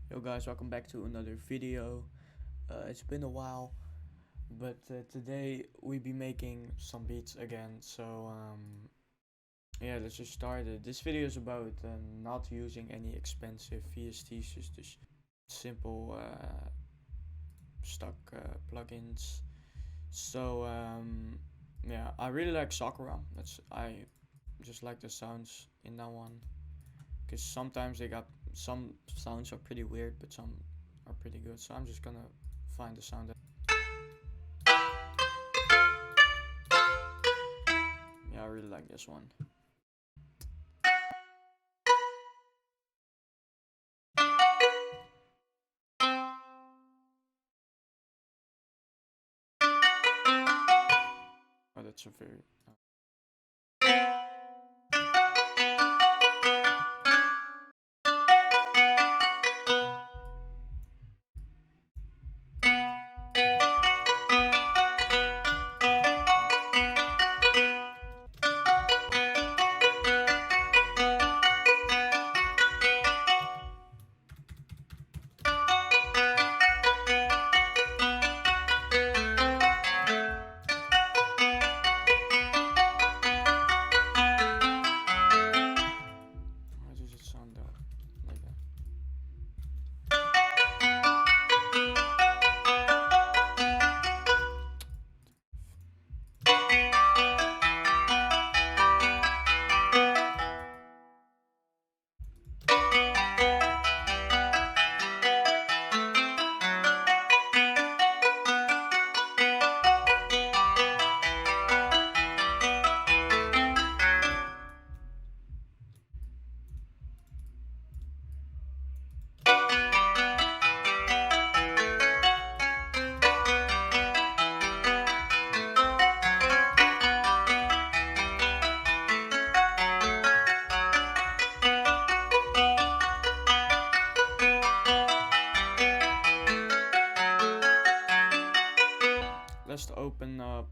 Yo guys, welcome back to another video. It's been a while, but today we be making some beats again. So yeah, let's just start it. This video is about not using any expensive VSTs, just simple stock plugins. So yeah, I really like Sakura. I just like the sounds in that one, because sometimes some sounds are pretty weird, but some are pretty good. So I'm just gonna find the sound. Yeah, I really like this one. Oh, that's a very How does it sound though? Like that. Let's open up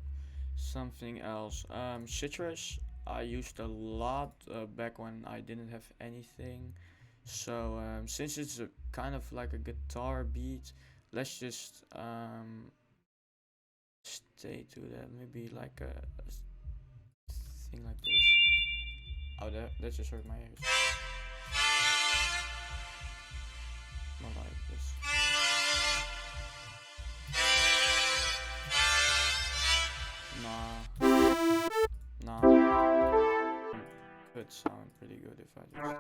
something else. Citrus I used a lot back when I didn't have anything. So since it's a kind of like a guitar beat, let's just stay to that. Maybe like a thing like this. Oh, that just hurt my ears. More like this. Nah. Could sound pretty good if I just.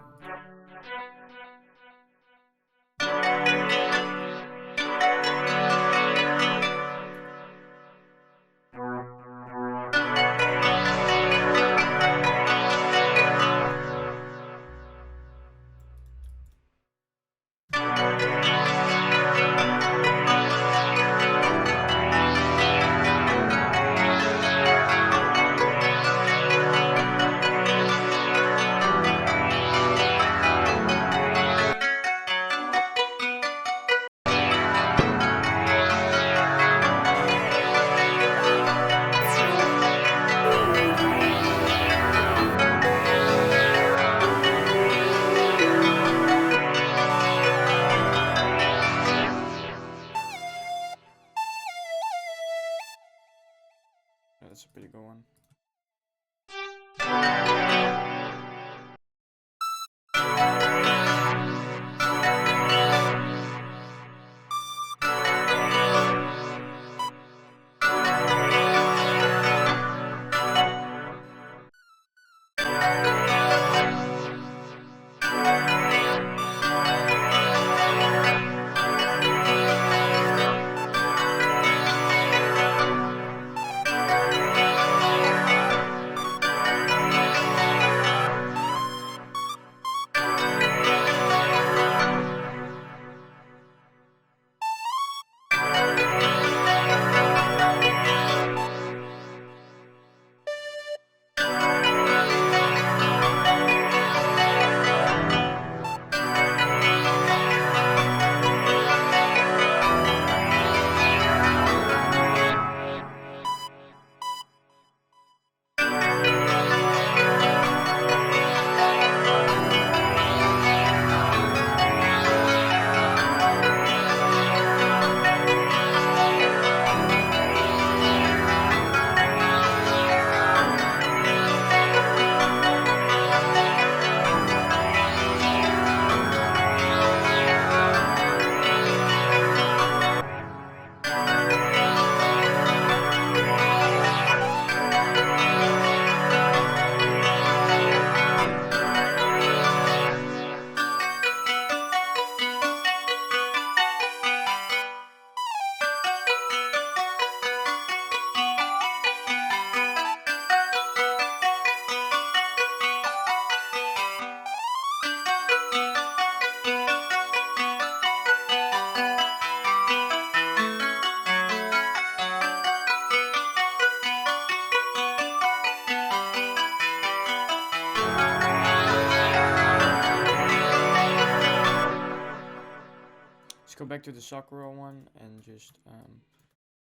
Let's go back to the Sakura one and just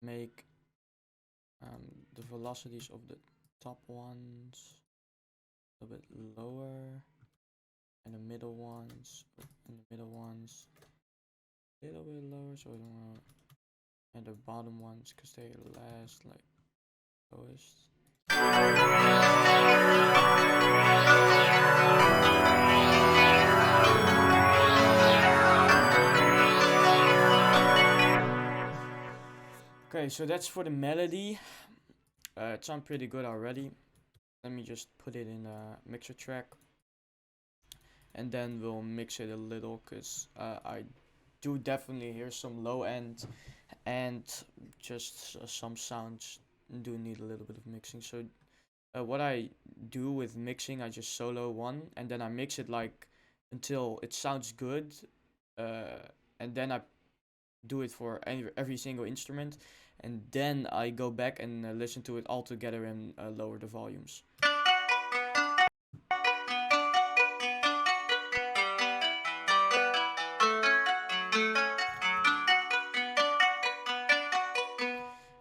make the velocities of the top ones a bit lower, and the middle ones a little bit lower, so I don't know, and the bottom ones because they last like lowest. Okay, so that's for the melody. It sounds pretty good already. Let me just put it in a mixer track, and then we'll mix it a little, because I do definitely hear some low end, and just some sounds do need a little bit of mixing. So what I do with mixing, I just solo one, and then I mix it like until it sounds good, and then I do it for every single instrument, and then I go back and listen to it all together and lower the volumes.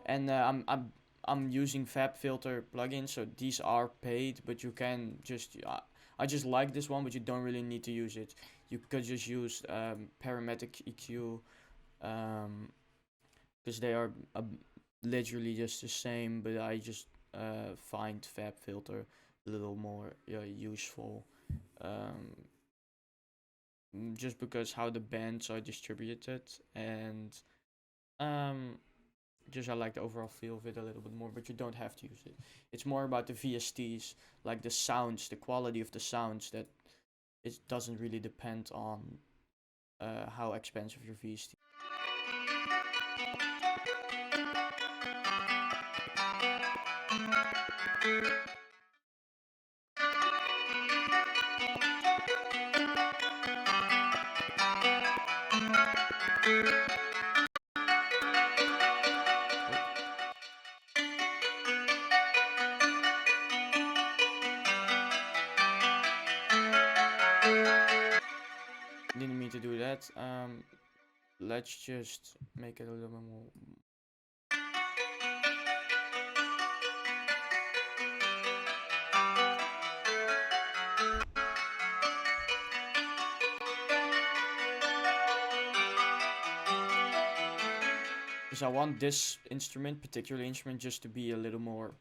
And I'm using FabFilter plugins, so these are paid, but you can just I just like this one, but you don't really need to use it. You could just use Parametric EQ, because they are literally just the same, but I just find FabFilter a little more useful, just because how the bands are distributed, and just I like the overall feel of it a little bit more, but you don't have to use it. It's more about the VSTs, like the sounds, the quality of the sounds, that it doesn't really depend on how expensive your VST. Didn't mean to do that. Let's just make it a little bit more. Because I want this instrument, particular instrument, just to be a little more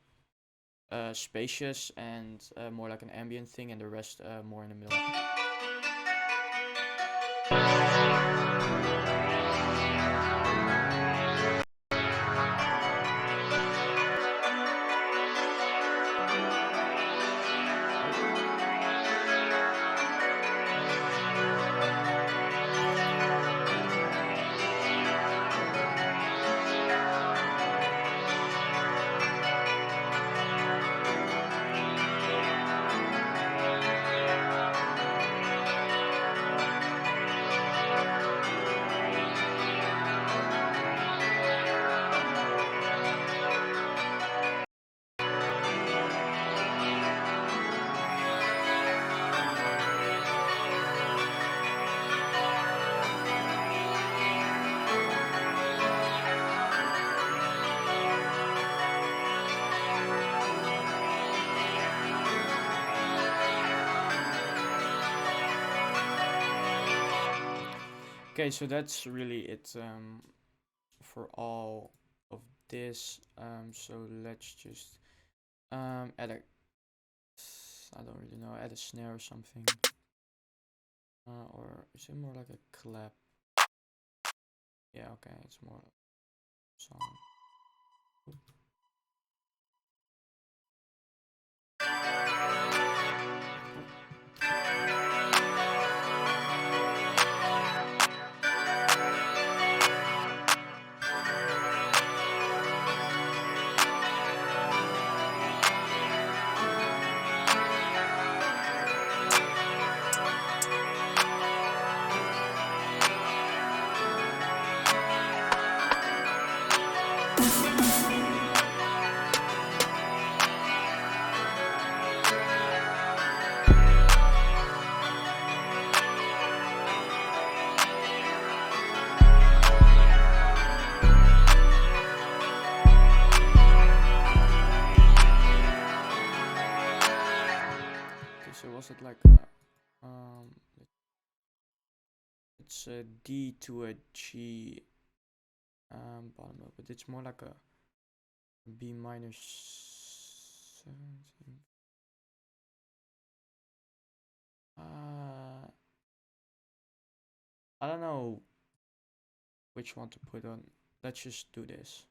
spacious and more like an ambient thing, and the rest more in the middle. Okay, so that's really it for all of this. So let's just add a, I don't really know, add a snare or something. Or is it more like a clap? Yeah, okay, it's more like a song. it's a D to a G bottom note, but it's more like a B minor 17. I don't know which one to put on. Let's just do this.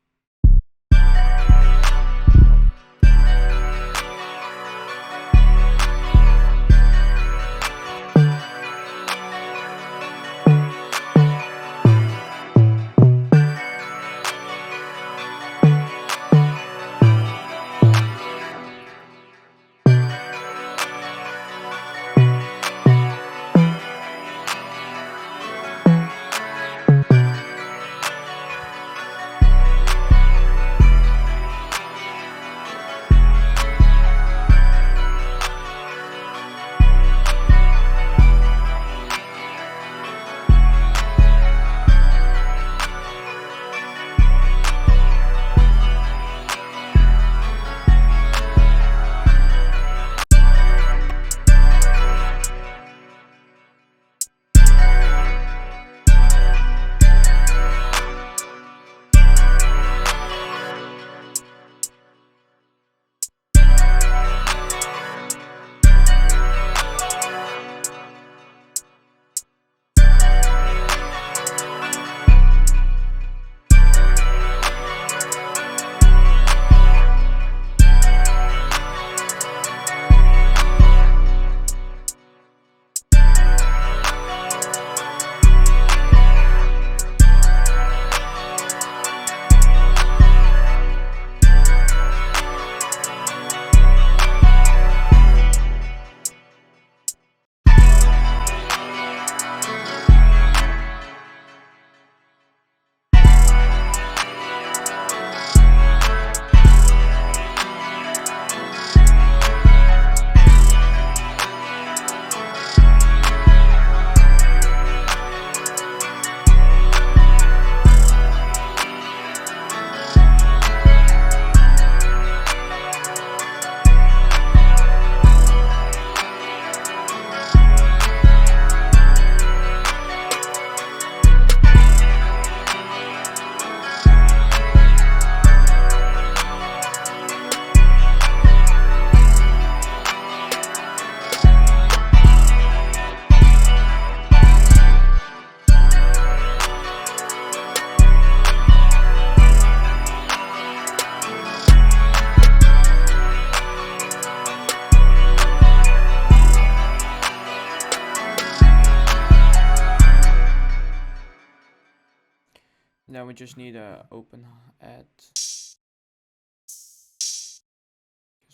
Now we just need a open at this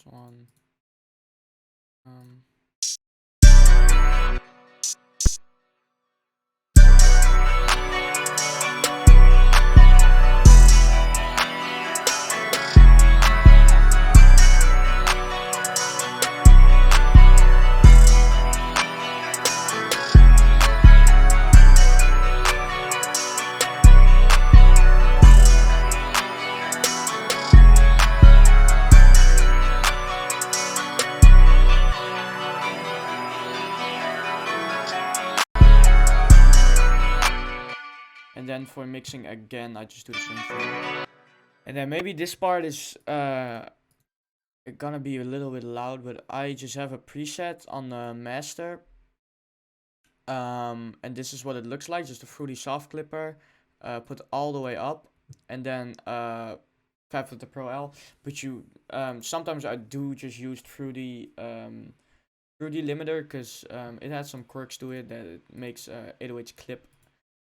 one. And then for mixing again, I just do the same thing. And then maybe this part is gonna be a little bit loud, but I just have a preset on the master. And this is what it looks like, just a Fruity Soft Clipper, put all the way up, and then FabFilter Pro L. But you sometimes I do just use Fruity limiter because it has some quirks to it that it makes 808's clip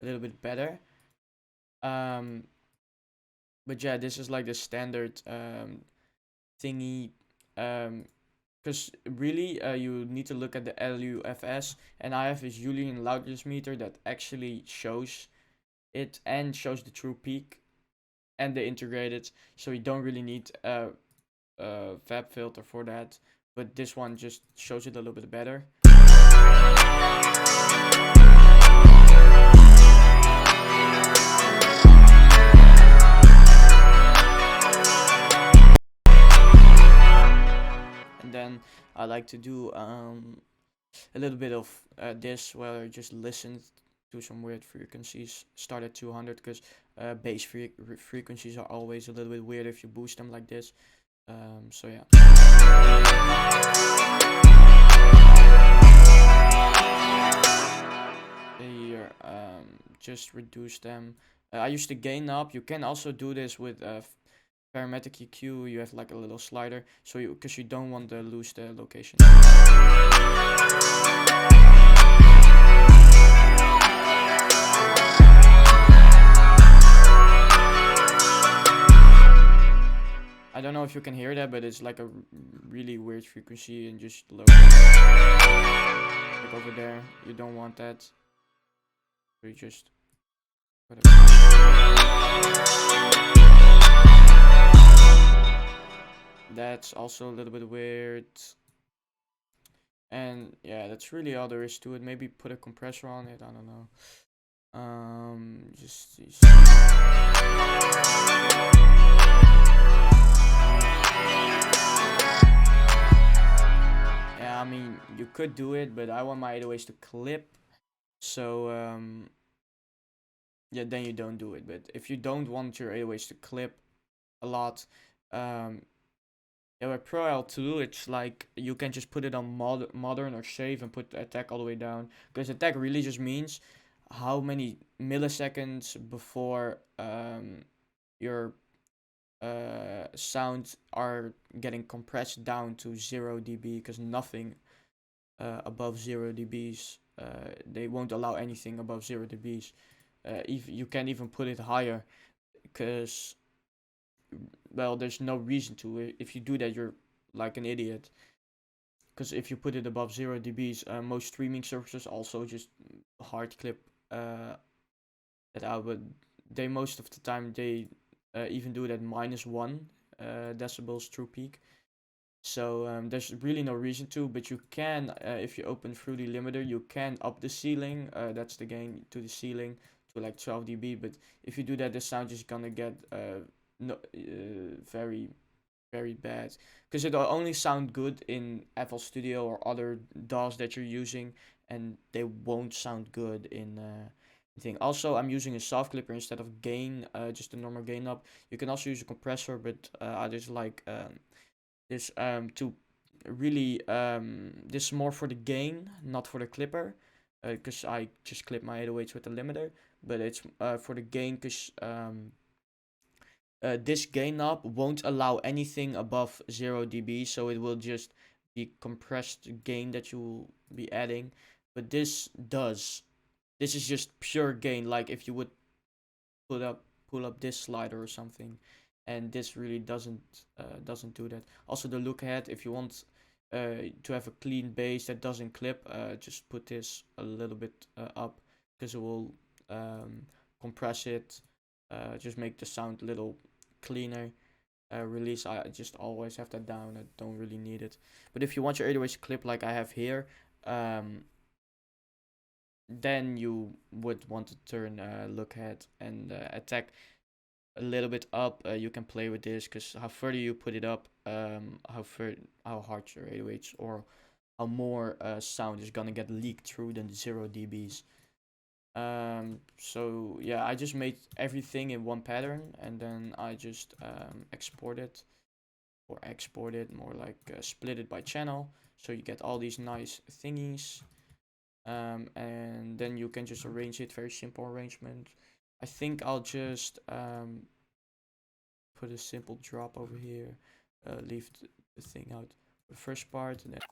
a little bit better. But yeah, this is like the standard thingy. Because really, you need to look at the LUFS, and I have this Julian loudness meter that actually shows it and shows the true peak and the integrated, so you don't really need a fab filter for that, but this one just shows it a little bit better. And then I like to do a little bit of this where I just listen do some weird frequencies. Start at 200 because bass frequencies are always a little bit weird if you boost them like this. So yeah. Here, just reduce them. I use the gain up. You can also do this with parametric EQ. You have like a little slider, so because you don't want to lose the location. I don't know if you can hear that, but it's like a really weird frequency and just low. Like over there, you don't want that. So you just whatever. That's also a little bit weird. And yeah, that's really all there is to it. Maybe put a compressor on it. I don't know. Just yeah, I mean, you could do it, but I want my 808s to clip. So yeah, then you don't do it. But if you don't want your 808s to clip a lot, yeah, with Pro L2, it's like you can just put it on modern or save and put the attack all the way down. Because attack really just means how many milliseconds before your sounds are getting compressed down to 0 dB. Because nothing above 0 dBs, they won't allow anything above 0 dBs. You can't even put it higher because, well, there's no reason to. If you do that, you're like an idiot. Because if you put it above 0 dBs, most streaming services also just hard clip that out. But they, most of the time, they even do it at -1 decibels true peak. So there's really no reason to, but you can, if you open through the limiter, you can up the ceiling. That's the gain to the ceiling to like 12 dB. But if you do that, the sound is gonna get very, very bad, because it'll only sound good in FL Studio or other DAWs that you're using, and they won't sound good in thing. Also, I'm using a soft clipper instead of gain, just a normal gain up. You can also use a compressor, but I just like this to really this is more for the gain, not for the clipper, because I just clip my 808s with the limiter. But it's for the gain, because this gain knob won't allow anything above 0 dB, so it will just be compressed gain that you will be adding. But this does. This is just pure gain, like if you would pull up this slider or something, and this really doesn't do that. Also, the look ahead, if you want to have a clean bass that doesn't clip, just put this a little bit up, because it will compress it, just make the sound a little cleaner. Release, I just always have that down. I don't really need it. But if you want your 808s to clip like I have here, then you would want to turn look ahead and attack a little bit up. You can play with this, because how further you put it up, how hard your 808s, or how more sound is gonna get leaked through than 0 dBs. So yeah, I just made everything in one pattern, and then I just export it more like split it by channel, so you get all these nice thingies. And then you can just arrange it, very simple arrangement. I think I'll just put a simple drop over here, leave the thing out the first part, and then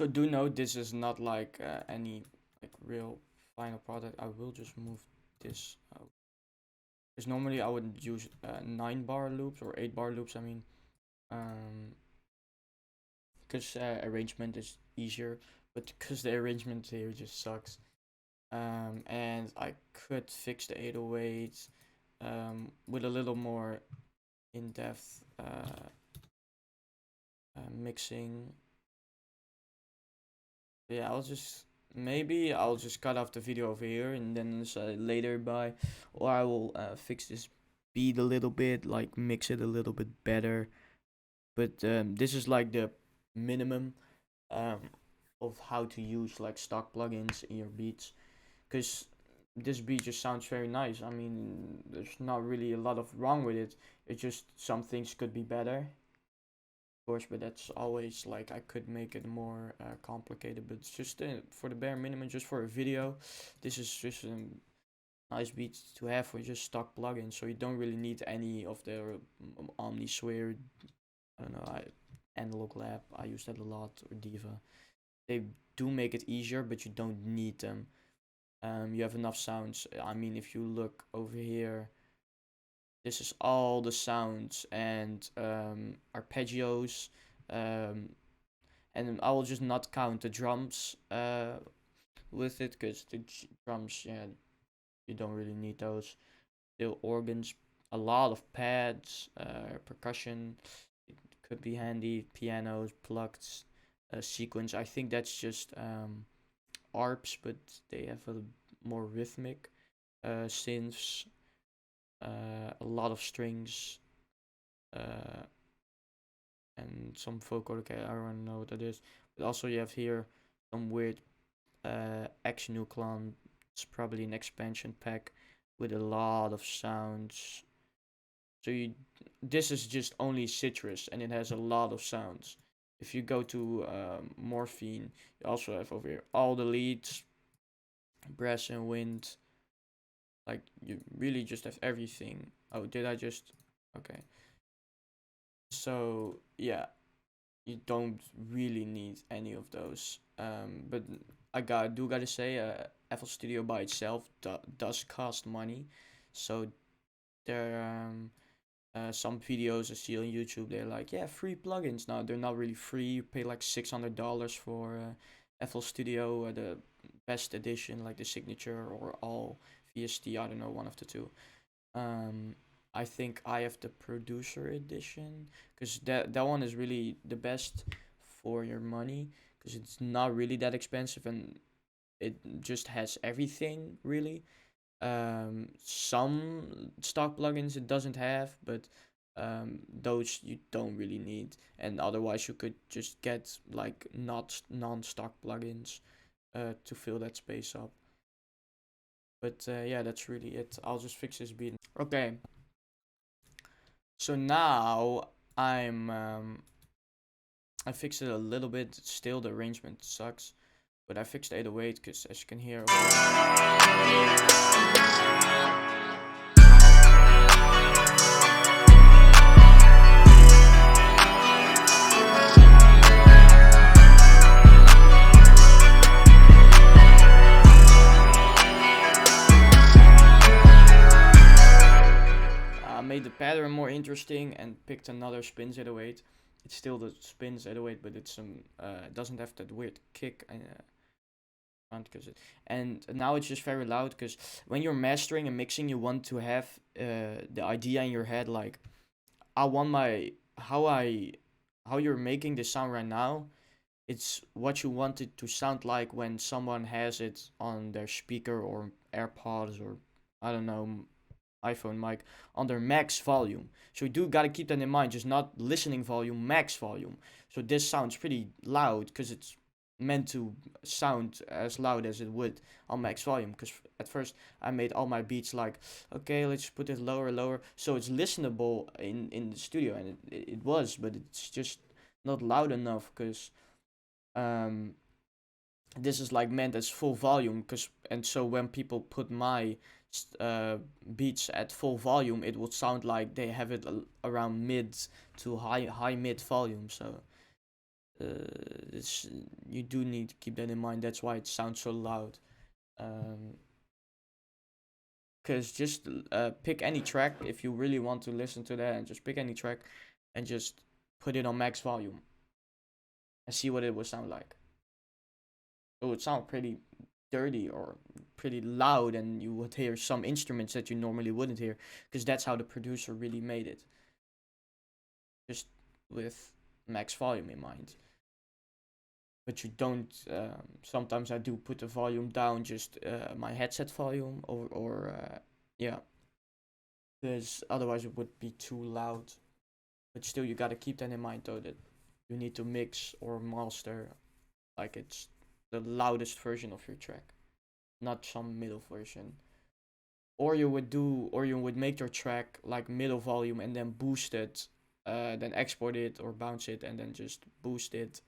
Also, do note this is not like any like real final product. I will just move this out. Because normally I would use 9 bar loops or 8 bar loops. I mean, because arrangement is easier, but because the arrangement here just sucks. And I could fix the 808 with a little more in-depth mixing. Yeah, I'll just cut off the video over here and then later by, or I will fix this beat a little bit, like mix it a little bit better. But this is like the minimum um, of how to use like stock plugins in your beats, because this beat just sounds very nice. I mean, there's not really a lot of wrong with it. It's just some things could be better, of course, but that's always like I could make it more complicated. But it's just for the bare minimum, just for a video, this is just a nice beat to have for just stock plugins. So you don't really need any of the Omnisphere. I don't know. Analog Lab. I use that a lot, or Diva. They do make it easier, but you don't need them. You have enough sounds. I mean, if you look over here, this is all the sounds and arpeggios. And I will just not count the drums with it, because the drums, yeah, you don't really need those. Still organs, a lot of pads, percussion, it could be handy. Pianos, plucked, sequence. I think that's just arps, but they have a more rhythmic. Synths, a lot of strings, and some vocal. Okay, I don't know what that is. But also you have here some weird X Nucleon. It's probably an expansion pack with a lot of sounds. So this is just only citrus, and it has a lot of sounds. If you go to Morphine, you also have over here all the leads, brass and wind. Like, you really just have everything. Oh, did I just... Okay. So, yeah. You don't really need any of those. But I gotta say, FL Studio by itself does cost money. So, there some videos I see on YouTube, they're like, yeah, free plugins. Now, they're not really free. You pay like $600 for FL Studio, the best edition, like the signature or all VST. I don't know, one of the two. I think I have the producer edition, because that one is really the best for your money, because it's not really that expensive and it just has everything really. Some stock plugins it doesn't have, but those you don't really need, and otherwise you could just get like not non-stock plugins to fill that space up. But yeah, that's really it. I'll just fix this beat. Okay. So now I fixed it a little bit. Still, the arrangement sucks, but I fixed 808 because, as you can hear, made the pattern more interesting and picked another spins 808. It's still the spins 808, but it's it doesn't have that weird kick. And now it's just very loud, because when you're mastering and mixing, you want to have the idea in your head, like, I want my how you're making the sound right now. It's what you want it to sound like when someone has it on their speaker or AirPods, or I don't know, iPhone mic, on their max volume. So you do gotta keep that in mind, just not listening volume, max volume. So this sounds pretty loud because it's meant to sound as loud as it would on max volume. Because at first I made all my beats like, okay, let's put it lower, lower, so it's listenable in the studio, and it was, but it's just not loud enough, because this is like meant as full volume, and so when people put my beats at full volume, it would sound like they have it around mid to high mid volume. So it's, you do need to keep that in mind. That's why it sounds so loud. Um, Cause just pick any track if you really want to listen to that, and just pick any track, and just put it on max volume and see what it would sound like. It would sound pretty dirty or pretty loud, and you would hear some instruments that you normally wouldn't hear, because that's how the producer really made it, just with max volume in mind. But you don't. Sometimes I do put the volume down, just my headset volume, or yeah, because otherwise it would be too loud. But still, you gotta keep that in mind though, that you need to mix or master like it's the loudest version of your track, not some middle version. Or you would make your track like middle volume and then boost it, then export it or bounce it and then just boost it,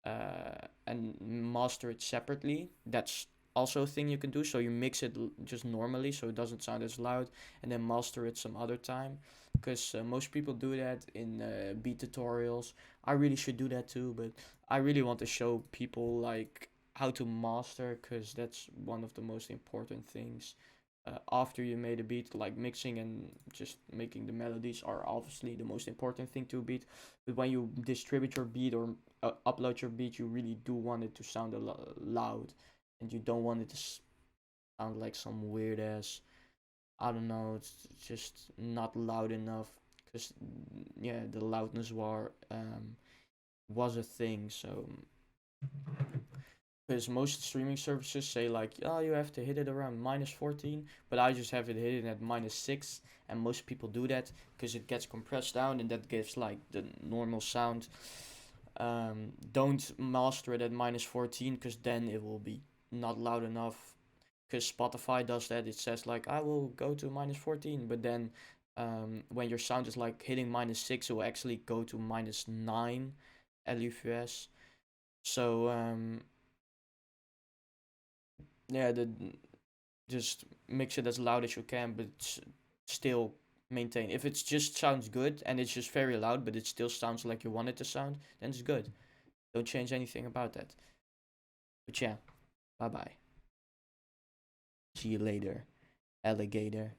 and master it separately. That's also a thing you can do. So you mix it just normally, so it doesn't sound as loud, and then master it some other time. Because most people do that in beat tutorials. I really should do that too, but I really want to show people like how to master, because that's one of the most important things. After you made a beat, like mixing and just making the melodies are obviously the most important thing to a beat. But when you distribute your beat or upload your beat, you really do want it to sound loud, and you don't want it to sound like some weird ass. I don't know. It's just not loud enough. Cause yeah, the loudness war was a thing. So because most streaming services say like, oh, you have to hit it around -14, but I just have it hidden at -6, and most people do that because it gets compressed down and that gives like the normal sound. Don't master it at -14, because then it will be not loud enough. Because Spotify does that. It says like, I will go to -14, but then when your sound is like hitting -6, it will actually go to -9 LUFS. So yeah, just mix it as loud as you can, but still maintain. If it just sounds good and it's just very loud, but it still sounds like you want it to sound, then it's good. Don't change anything about that. But yeah, bye bye. See you later, alligator.